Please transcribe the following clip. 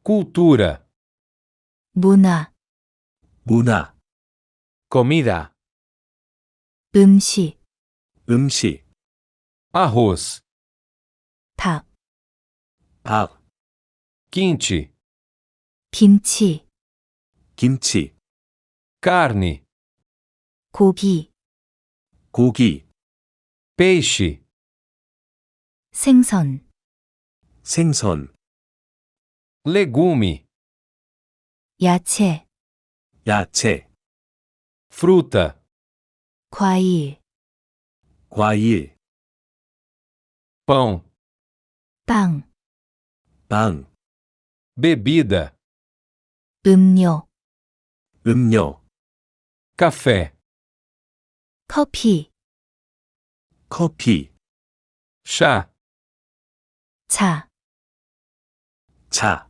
cultura, 문화, 문화, comida, 음식, 음식, arroz, 밥, 밥, quente, 김치, 김치, carne, 고기, 고기, peixe, 생선, 생선, legume, 야채, 야채, fruta, 과일, 과일, pão, 빵, 빵, bebida, 음료, 음료, café, 커피, 커피, chá, 차. 차.